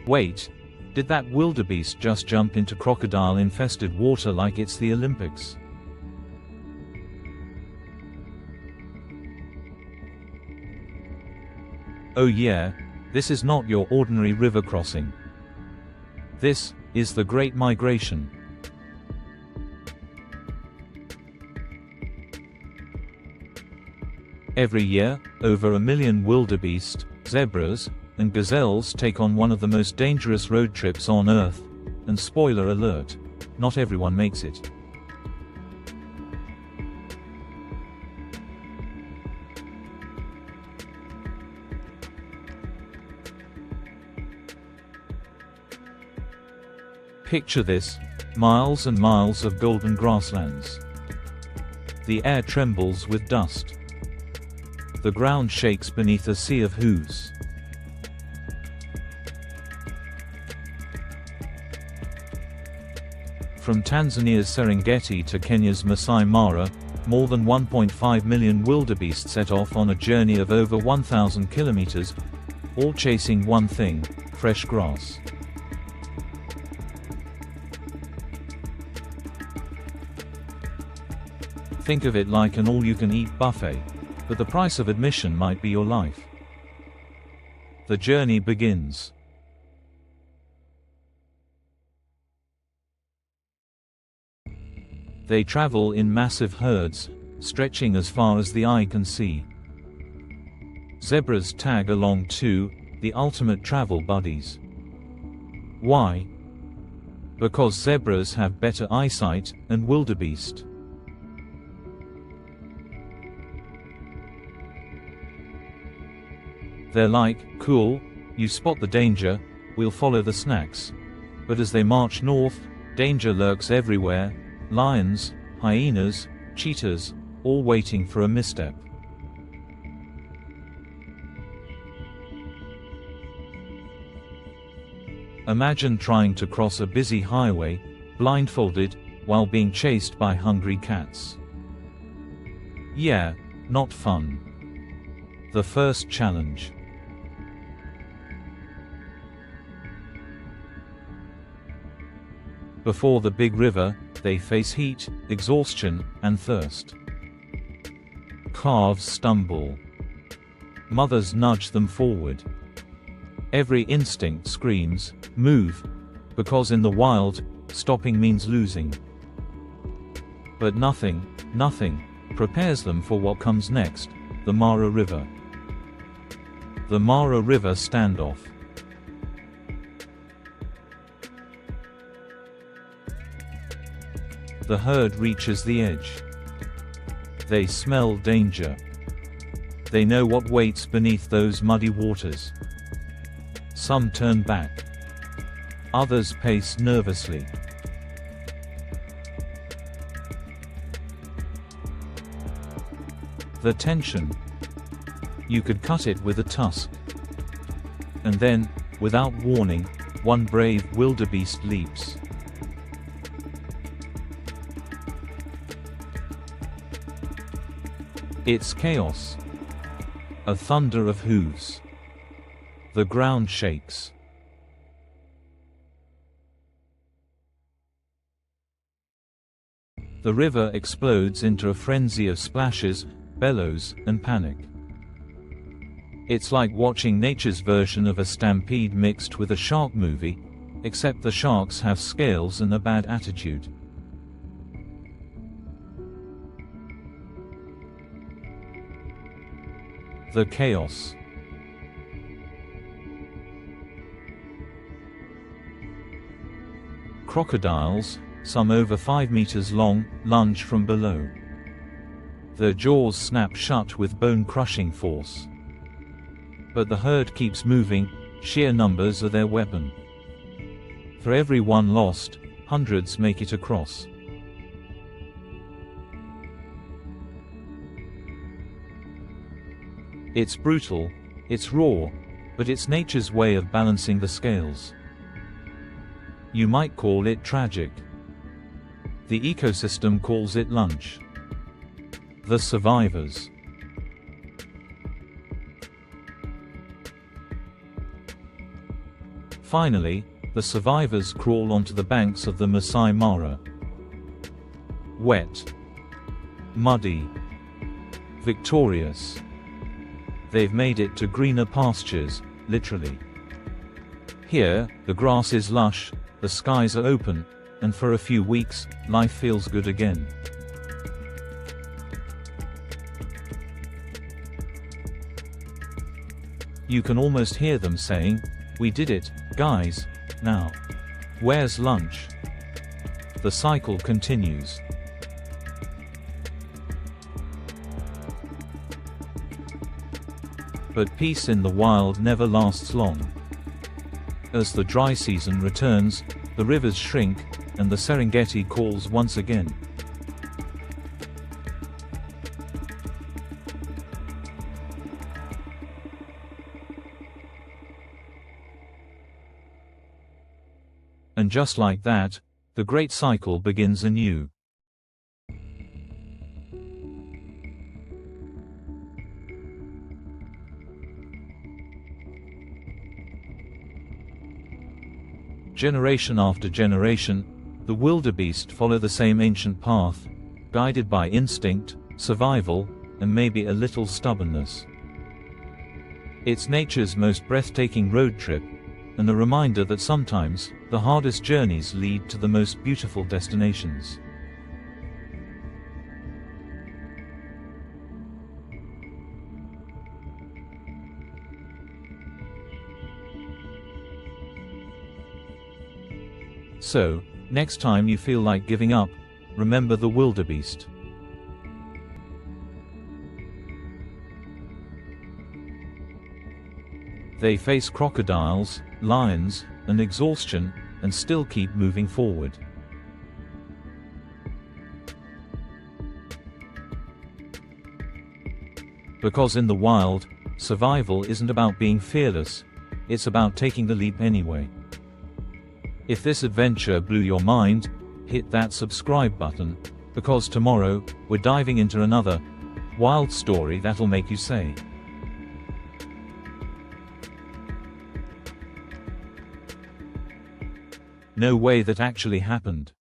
Wait, did that wildebeest just jump into crocodile-infested water like it's the Olympics? Oh yeah, this is not your ordinary river crossing. This is the Great Migration. Every year, over 1 million wildebeest, zebras, and gazelles take on one of the most dangerous road trips on Earth. And spoiler alert, not everyone makes it. Picture this, miles and miles of golden grasslands. The air trembles with dust. The ground shakes beneath a sea of hooves. From Tanzania's Serengeti to Kenya's Maasai Mara, more than 1.5 million wildebeest set off on a journey of over 1,000 kilometers, all chasing one thing: fresh grass. Think of it like an all-you-can-eat buffet, but the price of admission might be your life. The journey begins. They travel in massive herds, stretching as far as the eye can see. Zebras tag along too, the ultimate travel buddies. Why? Because zebras have better eyesight and wildebeest. They're like, cool, you spot the danger, we'll follow the snacks. But as they march north, danger lurks everywhere: lions, hyenas, cheetahs, all waiting for a misstep. Imagine trying to cross a busy highway, blindfolded, while being chased by hungry cats. Yeah, not fun. The first challenge. Before the big river, they face heat, exhaustion, and thirst. Calves stumble. Mothers nudge them forward. Every instinct screams, move, because in the wild, stopping means losing. But nothing prepares them for what comes next: the Mara River. The Mara River standoff. The herd reaches the edge. They smell danger. They know what waits beneath those muddy waters. Some turn back. Others pace nervously. The tension. You could cut it with a tusk. And then, without warning, one brave wildebeest leaps. It's chaos. A thunder of hooves. The ground shakes. The river explodes into a frenzy of splashes, bellows, and panic. It's like watching nature's version of a stampede mixed with a shark movie, except the sharks have scales and a bad attitude. The chaos. Crocodiles, some over 5 meters long, lunge from below. Their jaws snap shut with bone-crushing force. But the herd keeps moving, sheer numbers are their weapon. For every one lost, hundreds make it across. It's brutal, it's raw, but it's nature's way of balancing the scales. You might call it tragic. The ecosystem calls it lunch. The survivors. Finally, the survivors crawl onto the banks of the Maasai Mara. Wet, muddy, victorious. They've made it to greener pastures, literally. Here, the grass is lush, the skies are open, and for a few weeks, life feels good again. You can almost hear them saying, "We did it, guys, now. Where's lunch?" The cycle continues. But peace in the wild never lasts long. As the dry season returns, the rivers shrink, and the Serengeti calls once again. And just like that, the great cycle begins anew. Generation after generation, the wildebeest follow the same ancient path, guided by instinct, survival, and maybe a little stubbornness. It's nature's most breathtaking road trip, and a reminder that sometimes, the hardest journeys lead to the most beautiful destinations. So, next time you feel like giving up, remember the wildebeest. They face crocodiles, lions, and exhaustion, and still keep moving forward. Because in the wild, survival isn't about being fearless, it's about taking the leap anyway. If this adventure blew your mind, hit that subscribe button, because tomorrow, we're diving into another wild story that'll make you say, "No way that actually happened."